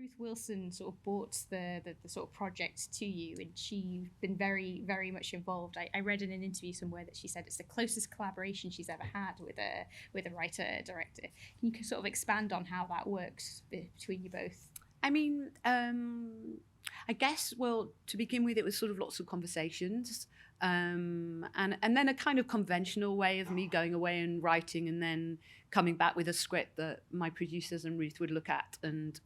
Ruth Wilson sort of brought the sort of project to you, and she's been very, very much involved. I read in an interview somewhere that she said it's the closest collaboration she's ever had with a writer director. Can you sort of expand on how that works between you both? I mean, I guess, well, to begin with, it was sort of lots of conversations, and then a kind of conventional way of me going away and writing and then coming back with a script that my producers and Ruth would look at and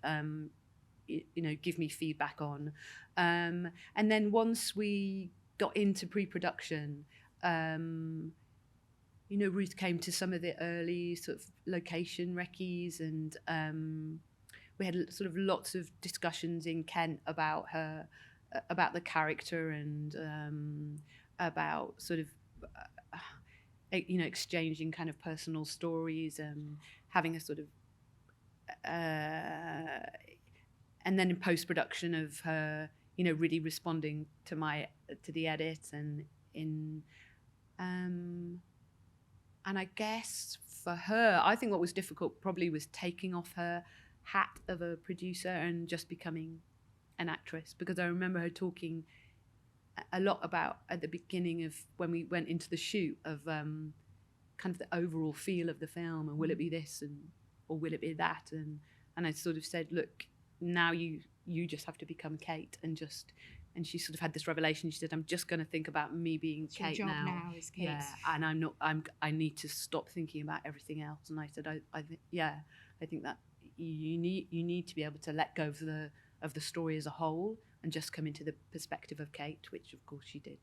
give me feedback on. And then once we got into pre-production, Ruth came to some of the early sort of location recce's, and we had sort of lots of discussions in Kent about her, about the character, and about sort of exchanging kind of personal stories, and having a sort of and then in post-production of her really responding to the edit, and I guess for her, I think what was difficult probably was taking off her hat of a producer and just becoming an actress, because I remember her talking a lot about, at the beginning of when we went into the shoot, of kind of the overall feel of the film, and will it be this or will it be that, and I sort of said, look, now you just have to become Kate, and she sort of had this revelation. She said, I'm just going to think about me being Kate your job now. now is Kate. Yeah, and I need to stop thinking about everything else. And I said, I think that you need to be able to let go of the story as a whole and just come into the perspective of Kate, which of course she did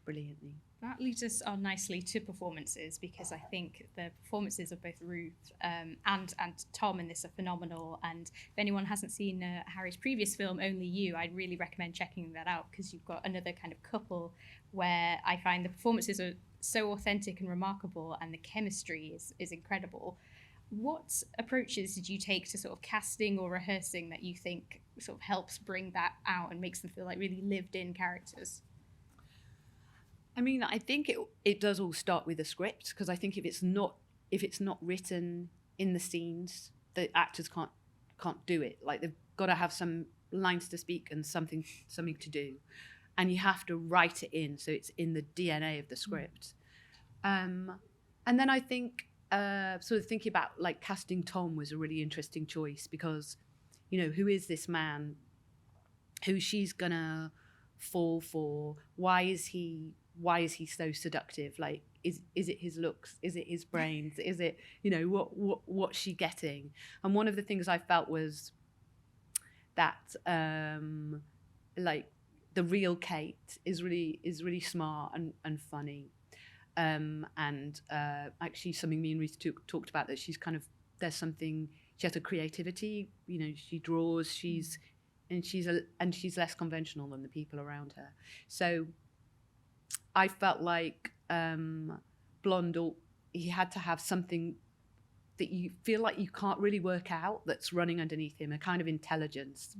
brilliantly. That leads us on nicely to performances, because I think the performances of both Ruth and Tom in this are phenomenal. And if anyone hasn't seen Harry's previous film, Only You, I'd really recommend checking that out, because you've got another kind of couple where I find the performances are so authentic and remarkable, and the chemistry is incredible. What approaches did you take to sort of casting or rehearsing that you think sort of helps bring that out and makes them feel like really lived in characters? I mean, I think it does all start with a script, because I think if it's not written in the scenes, the actors can't do it. Like, they've got to have some lines to speak and something to do, and you have to write it in, so it's in the DNA of the script. And then I think sort of thinking about, like, casting Tom was a really interesting choice, because who is this man who she's gonna fall for? Why is he so seductive? Like, is it his looks? Is it his brains? Is it, what's she getting? And one of the things I felt was that like, the real Kate is really smart and funny. And actually something me and Ruth talked about, that she's kind of, there's something, she has a creativity, she draws, she's less conventional than the people around her. So I felt like Blonde, he had to have something that you feel like you can't really work out, that's running underneath him, a kind of intelligence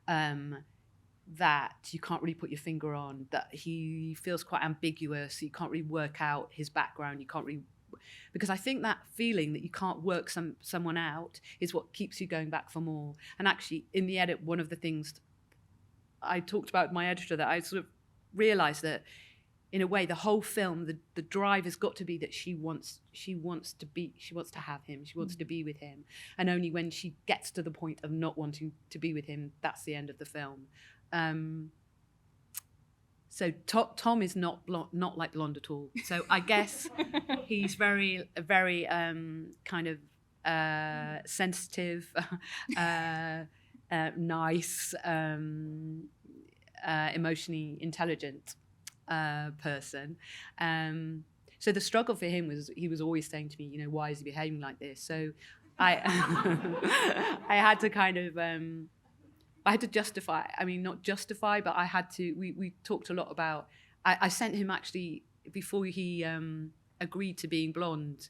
that you can't really put your finger on, that he feels quite ambiguous, you can't really work out his background, you can't really, because I think that feeling that you can't work someone out is what keeps you going back for more. And actually, in the edit, one of the things I talked about with my editor, that I sort of realised that, in a way, the whole film, the drive has got to be that she wants to have him, she wants to be with him, and only when she gets to the point of not wanting to be with him, that's the end of the film. So Tom is not like Blonde at all. So I guess he's very kind of sensitive, nice, emotionally intelligent person. So the struggle for him was, he was always saying to me, why is he behaving like this? So I had to kind of I had to justify, not justify, but I had to, we talked a lot about, I sent him, actually, before he agreed to being Blonde,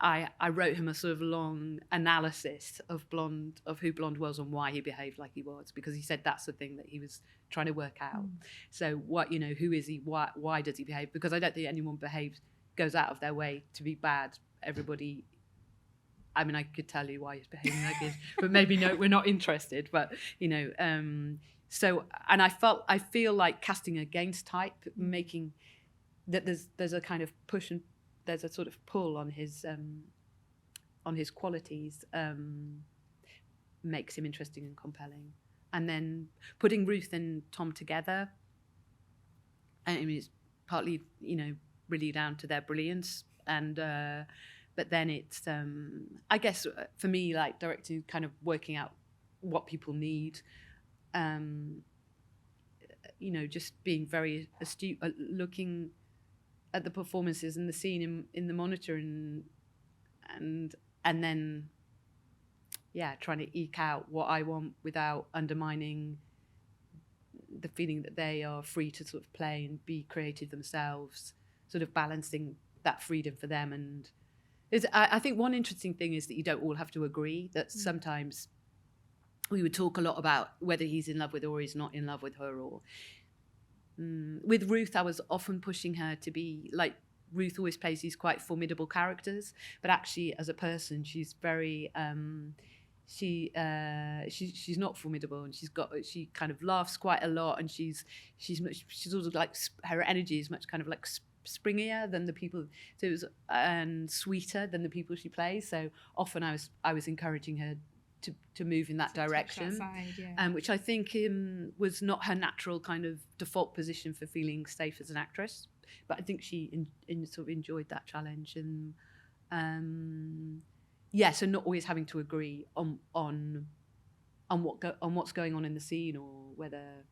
I wrote him a sort of long analysis of who Blonde was and why he behaved like he was, because he said that's the thing that he was trying to work out. So what, who is he? Why does he behave? Because I don't think anyone goes out of their way to be bad. Everybody I mean, I could tell you why he's behaving like this, but maybe no, we're not interested. But so, and I feel like casting against type, making that there's a kind of push and there's a sort of pull on his qualities, makes him interesting and compelling. And then putting Ruth and Tom together, I mean, it's partly, really down to their brilliance. And, but then it's, I guess for me, like directing, kind of working out what people need, just being very astute at looking at the performances and the scene in the monitor and then, trying to eke out what I want without undermining the feeling that they are free to sort of play and be creative themselves, sort of balancing that freedom for them. And I think one interesting thing is that you don't all have to agree, that sometimes we would talk a lot about whether he's in love with her or he's not in love with her. Or with Ruth, I was often pushing her to be like, Ruth always plays these quite formidable characters, but actually as a person, she's very, she's not formidable, and she kind of laughs quite a lot, and she's sort of like, her energy is much kind of like springier than the people, so it was, and sweeter than the people she plays. So often I was encouraging her to move in that direction, which I think was not her natural kind of default position for feeling safe as an actress. But I think she sort of enjoyed that challenge, and so not always having to agree on what's going on in the scene, or whether.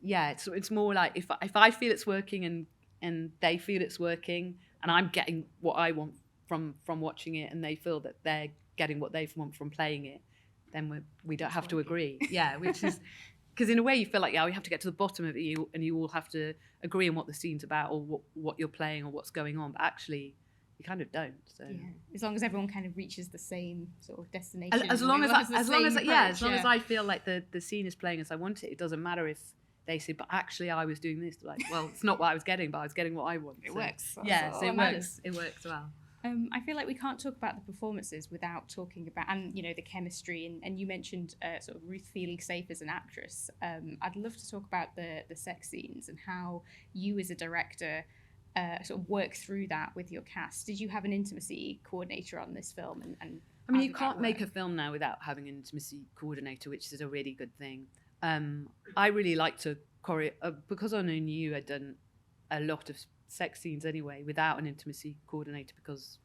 Yeah, it's more like if I feel it's working and they feel it's working, and I'm getting what I want from watching it, and they feel that they're getting what they want from playing it, then we don't have to agree. Yeah, which is. Because in a way you feel like, we have to get to the bottom of it, and you all have to agree on what the scene's about, or what you're playing, or what's going on. But actually, you kind of don't. So as long as everyone kind of reaches the same sort of destination. As long as I feel like the scene is playing as I want it, it doesn't matter if they say, but actually I was doing this. Like, well, it's not what I was getting, but I was getting what I want. It works. It works. It works well. I feel like we can't talk about the performances without talking about, and the chemistry, and you mentioned sort of Ruth feeling safe as an actress. I'd love to talk about the sex scenes and how you as a director sort of work through that with your cast. Did you have an intimacy coordinator on this film? And I mean, you can't make a film now without having an intimacy coordinator, which is a really good thing. I really like to because I knew I'd done a lot of sex scenes anyway without an intimacy coordinator, because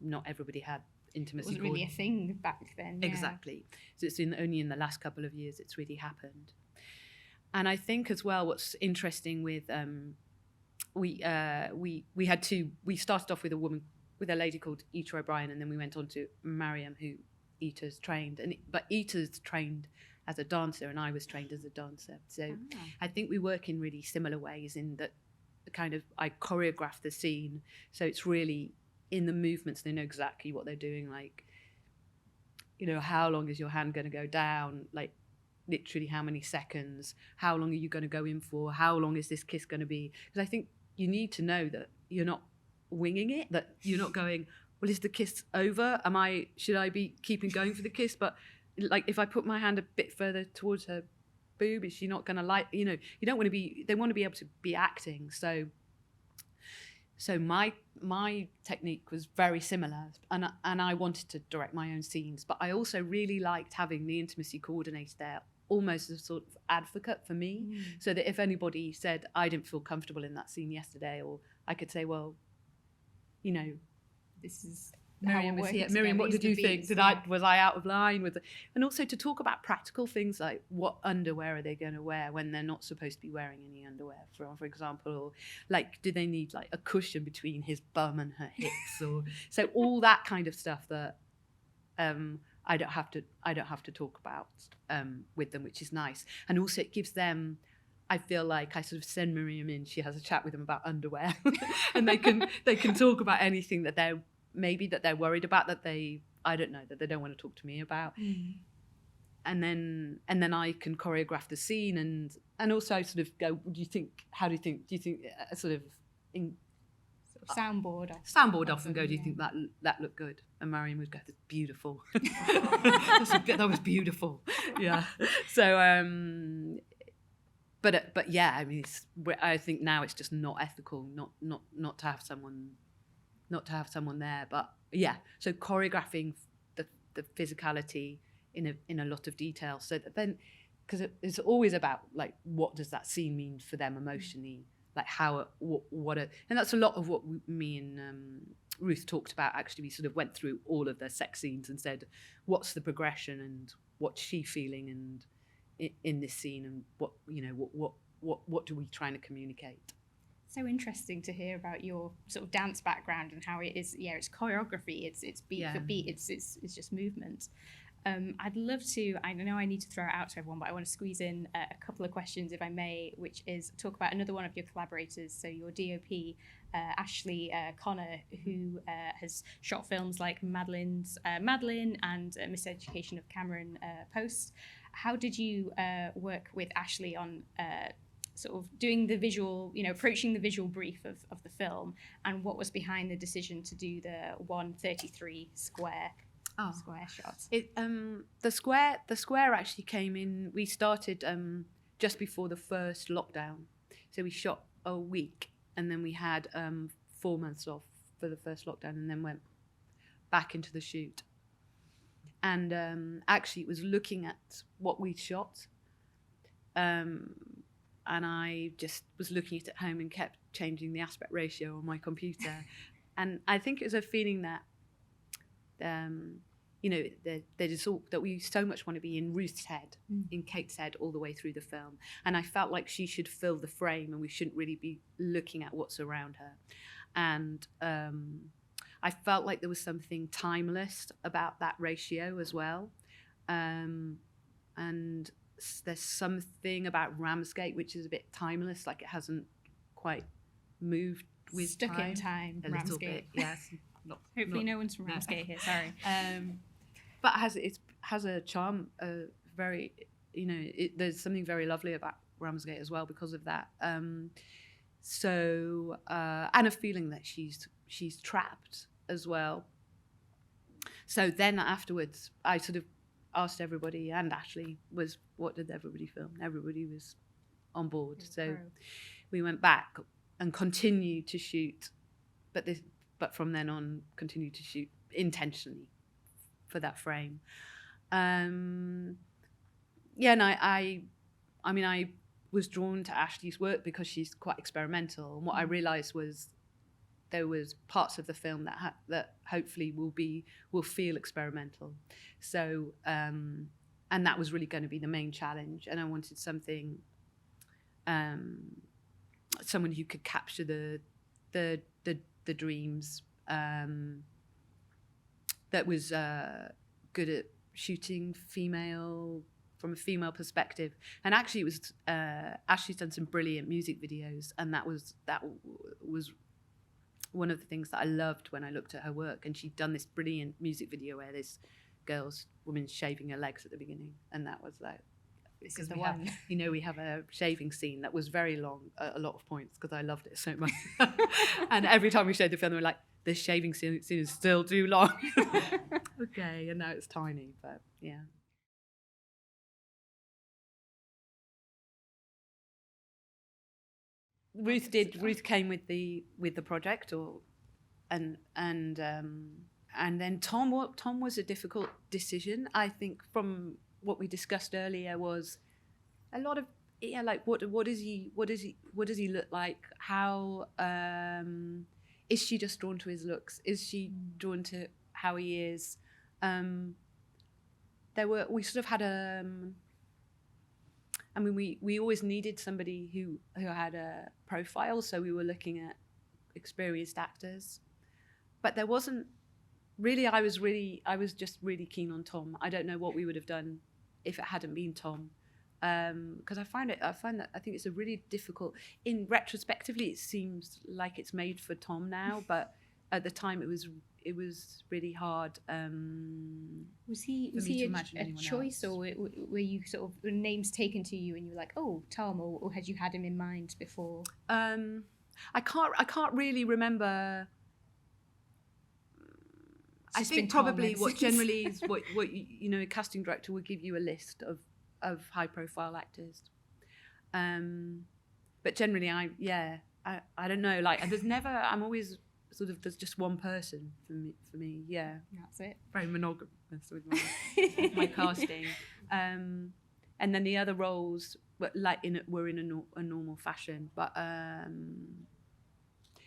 not everybody had intimacy. It wasn't really a thing back then. Exactly. So it's only in the last couple of years it's really happened. And I think as well, what's interesting with we started off with a lady called Ita O'Brien, and then we went on to Mariam, who Ita's trained, but Ita's trained as a dancer and I was trained as a dancer. So I think we work in really similar ways, in that kind of I choreograph the scene, so it's really in the movements they know exactly what they're doing, like how long is your hand going to go down, like literally how many seconds, how long are you going to go in for, how long is this kiss going to be, because I think you need to know that you're not winging it, that you're not going, well, is the kiss over, should I be keeping going for the kiss, but like if I put my hand a bit further towards her boob, is she not going to like, you don't want to be, they want to be able to be acting. So my technique was very similar, and I wanted to direct my own scenes, but I also really liked having the intimacy coordinator there, almost as a sort of advocate for me, so that if anybody said I didn't feel comfortable in that scene yesterday, or I could say, well, this is Miriam was here. Miriam, what did you think? Was I out of line with it? And also to talk about practical things like what underwear are they going to wear when they're not supposed to be wearing any underwear, for example, or like do they need like a cushion between his bum and her hips, or so all that kind of stuff that I don't have to talk about with them, which is nice. And also it gives them, I feel like I sort of send Miriam in, she has a chat with them about underwear and they can talk about anything that they're worried about, that they don't want to talk to me about. And then I can choreograph the scene and also sort of go, do you think soundboard off. Soundboard off and go, do you yeah. think that looked good? And Marion would go, that's beautiful. That was beautiful. Yeah. So, but yeah, I mean, I think now it's just not ethical not to have someone there. But yeah, so choreographing the physicality in a lot of detail, so that then, because it's always about like, what does that scene mean for them emotionally, like and that's a lot of what me and Ruth talked about. Actually, we sort of went through all of the sex scenes and said, what's the progression and what's she feeling and in this scene, and what do we trying to communicate. So interesting to hear about your sort of dance background and how it is. Yeah, it's choreography. It's beat for beat. It's just movement. I'd love to. I know I need to throw it out to everyone, but I want to squeeze in a couple of questions, if I may, which is talk about another one of your collaborators. So your DOP, Ashley Connor, who has shot films like Madeline and Miseducation of Cameron Post. How did you work with Ashley on sort of doing the visual, approaching the visual brief of the film, and what was behind the decision to do the 1:33 square shots? The square actually came in. We started just before the first lockdown, so we shot a week, and then we had 4 months off for the first lockdown, and then went back into the shoot. And actually, it was looking at what we'd shot, and I just was looking at it at home and kept changing the aspect ratio on my computer. And I think it was a feeling that, that we so much want to be in Ruth's head, in Kate's head, all the way through the film. And I felt like she should fill the frame, and we shouldn't really be looking at what's around her. And I felt like there was something timeless about that ratio as well. And there's something about Ramsgate which is a bit timeless, like it hasn't quite moved with Stuck time. in time, a Ramsgate. little bit, yes. Hopefully no one's from Ramsgate here, sorry. But it has a charm, very, there's something very lovely about Ramsgate as well because of that. And a feeling that she's trapped as well. So then afterwards, I sort of asked everybody, and Ashley, what did everybody film? Everybody was on board. So we went back and continued to shoot, but from then on, continued to shoot intentionally for that frame. And I was drawn to Ashley's work because she's quite experimental, and what I realised was there was parts of the film that hopefully will feel experimental. So and that was really going to be the main challenge, and I wanted someone who could capture the dreams, that was good at shooting from a female perspective. And actually, it was Ashley's done some brilliant music videos, and that was one of the things that I loved when I looked at her work. And she'd done this brilliant music video where this woman's shaving her legs at the beginning, and that was like, this is the one. We have a shaving scene that was very long, a lot of points, because I loved it so much. And every time we showed the film, they were like, this shaving scene is still too long. Okay, and now it's tiny, but yeah. Ruth came with the project, and then Tom was a difficult decision. I think from what we discussed earlier was a lot of like what does he look like? How is she just drawn to his looks? Is she drawn to how he is? We sort of had we always needed somebody who had a profile, so we were looking at experienced actors, but there wasn't really. I was just really keen on Tom. I don't know what we would have done if it hadn't been Tom, because I think it's a really difficult. In retrospectively, it seems like it's made for Tom now, but at the time it was really hard. Was he a choice, or were you sort of names taken to you and you were like, oh, Tom, or had you had him in mind before? I can't really remember. I think probably what generally is what you know, a casting director would give you a list of high profile actors. But generally I don't know, like there's never, I'm always sort of, there's just one person for me. Yeah. That's it. Very monogamous with my casting. And then the other roles were in a normal fashion. But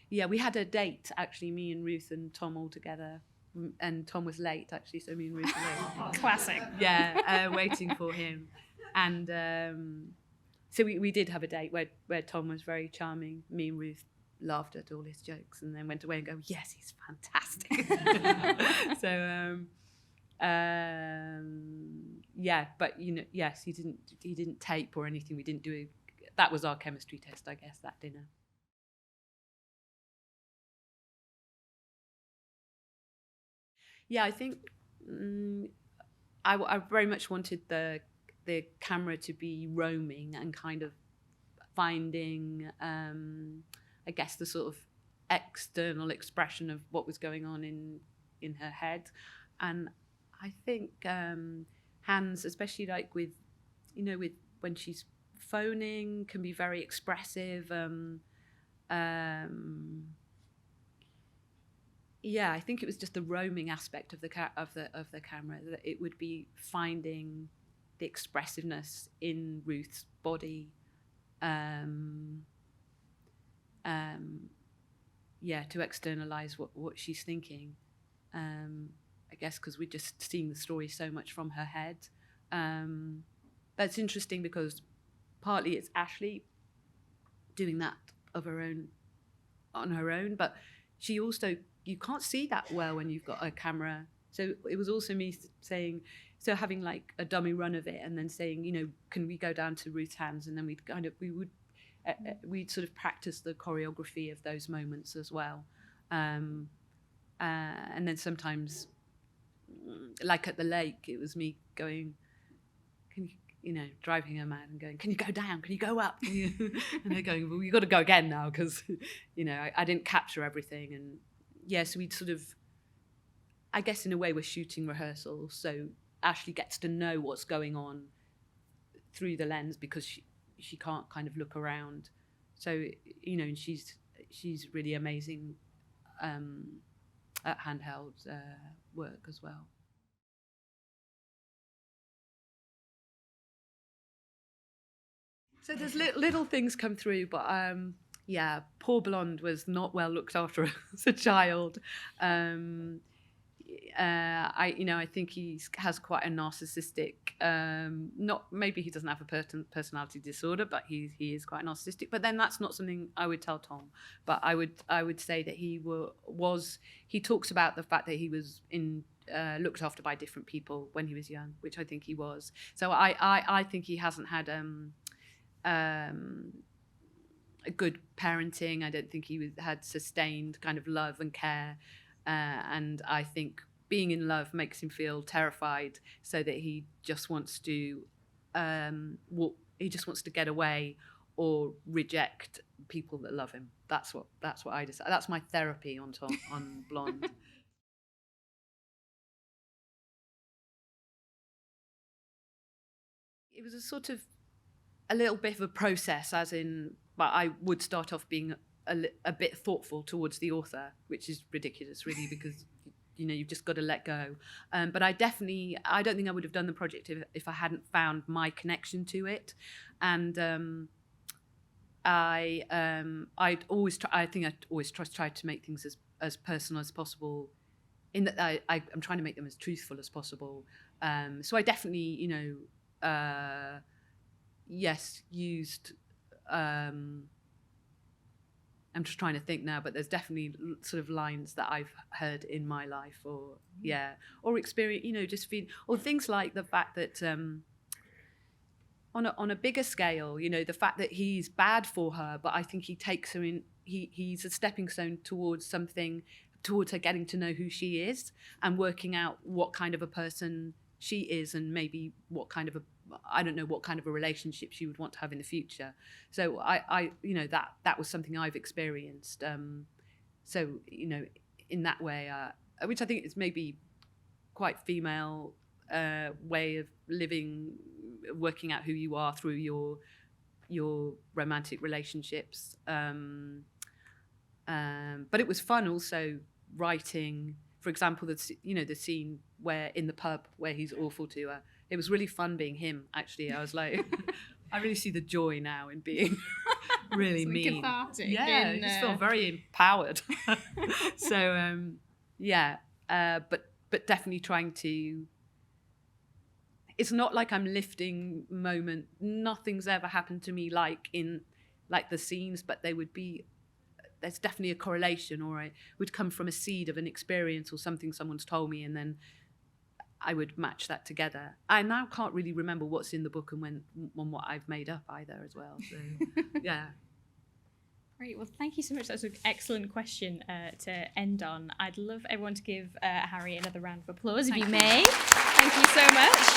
yeah, we had a date actually, me and Ruth and Tom all together. And Tom was late actually, so me and Ruth were late. Classic. Yeah, waiting for him. And so we did have a date where Tom was very charming. Me and Ruth laughed at all his jokes and then went away and go, yes, he's fantastic. So yeah, but you know, yes, he didn't tape or anything. We didn't do that was our chemistry test, I guess, that dinner. Yeah, I think I very much wanted the camera to be roaming and kind of finding, I guess, the sort of external expression of what was going on in her head. And I think Hans, especially like with when she's phoning, can be very expressive. Yeah, I think it was just the roaming aspect of the camera, that it would be finding the expressiveness in Ruth's body. Yeah, to externalize what she's thinking. I guess because we're just seeing the story so much from her head. That's interesting because partly it's Ashley doing that on her own, but she also, you can't see that well when you've got a camera. So it was also me saying, so having like a dummy run of it and then saying, you know, can we go down to Ruth's hands? And then we'd sort of practice the choreography of those moments as well. And then sometimes, like at the lake, it was me going, can you know, driving her mad and going, can you go down? Can you go up? And they're going, well, you got to go again now because, you know, I didn't capture everything. And yeah, so we'd sort of, I guess in a way we're shooting rehearsals. So Ashley gets to know what's going on through the lens because she can't kind of look around. So, you know, and she's really amazing at handheld work as well. So there's little things come through, but yeah, poor Blonde was not well looked after as a child. I think he has quite a narcissistic. Maybe he doesn't have a personality disorder, but he is quite narcissistic. But then that's not something I would tell Tom. But I would say that he was. He talks about the fact that he was looked after by different people when he was young, which I think he was. So I think he hasn't had a good parenting. I don't think he had sustained kind of love and care. And I think being in love makes him feel terrified, so that he just wants to get away or reject people that love him. That's what I decide. That's my therapy on Blonde. It was a sort of a little bit of a process, as in, but I would start off being a bit thoughtful towards the author, which is ridiculous, really, because you know you've just got to let go. But I don't think I would have done the project if I hadn't found my connection to it, and I'd always try to make things as personal as possible, in that I'm trying to make them as truthful as possible. So I definitely, you know, yes, used. I'm just trying to think now, but there's definitely sort of lines that I've heard in my life, or experience, you know, just feel, or things like the fact that on a bigger scale, you know, the fact that he's bad for her, but I think he takes her in. He's a stepping stone towards her getting to know who she is and working out what kind of a person she is, and maybe what kind of a relationship she would want to have in the future. So I that was something I've experienced. So in that way, which I think is maybe quite female way of living, working out who you are through your romantic relationships. But it was fun also writing, for example, the scene where in the pub where he's awful to her. It was really fun being him, actually. I was like, I really see the joy now in being really mean. Cathartic. Yeah, I just feel very empowered. So, but definitely trying to, it's not like I'm lifting moment. Nothing's ever happened to me like the scenes, but there's definitely a correlation, or it would come from a seed of an experience or something someone's told me, and then I would match that together. I now can't really remember what's in the book and what I've made up either as well. So, yeah. Great. Well, thank you so much. That's an excellent question to end on. I'd love everyone to give Harry another round of applause, if you may. Thank you so much.